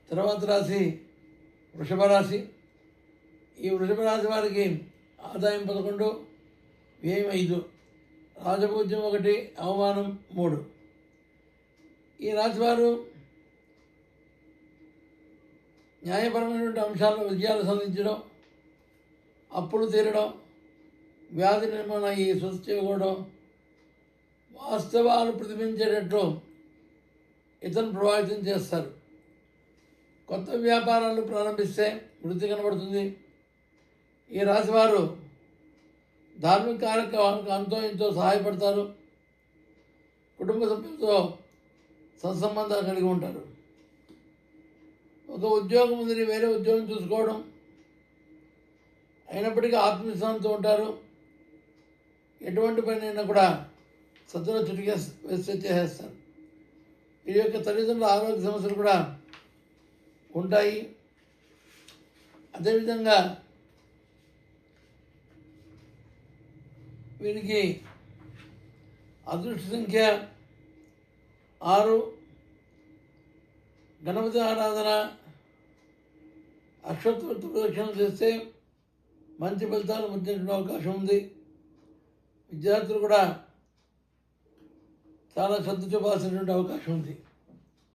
తర్వాత రాశి వృషభ రాశి. ఈ వృషభ రాశి వారికి ఆదాయం 11, వ్యయం 5, రాజపూజ్యం 1, అవమానం 3. ఈ రాశివారు న్యాయపరమైనటువంటి అంశాల్లో విజయాలు సాధించడం, అప్పులు తీరడం, వ్యాధి నిర్మాణం అయ్యి స్వస్థ చేయకూడడం, వాస్తవాలు ప్రతిబింబించేటట్లు ఇతరులను ప్రభావితం చేస్తారు. కొత్త వ్యాపారాలు ప్రారంభిస్తే వృద్ధి కనబడుతుంది. ఈ రాశివారు ధార్మిక కార్యక్రమాలకు అంతో ఎంతో సహాయపడతారు. కుటుంబ సభ్యులతో సత్సంబంధాలు కలిగి ఉంటారు. ఒక ఉద్యోగం ఉందని వేరే ఉద్యోగం చూసుకోవడం, అయినప్పటికీ ఆత్మవిశ్వాసంతో ఉంటారు. ఎటువంటి పని కూడా సత్తులో చుట్టుకే వేస్తే చేసేస్తారు. వీరి యొక్క తల్లిదండ్రుల ఆరోగ్య సమస్యలు కూడా ఉంటాయి. అదేవిధంగా వీరికి అదృష్ట సంఖ్య 6. గణపతి ఆరాధన, అక్షోత్తర ప్రదక్షిణలు చేస్తే మంచి ఫలితాలు పొందేటువంటి అవకాశం ఉంది. విద్యార్థులు కూడా చాలా శ్రద్ధ చూపాల్సినటువంటి అవకాశం ఉంది.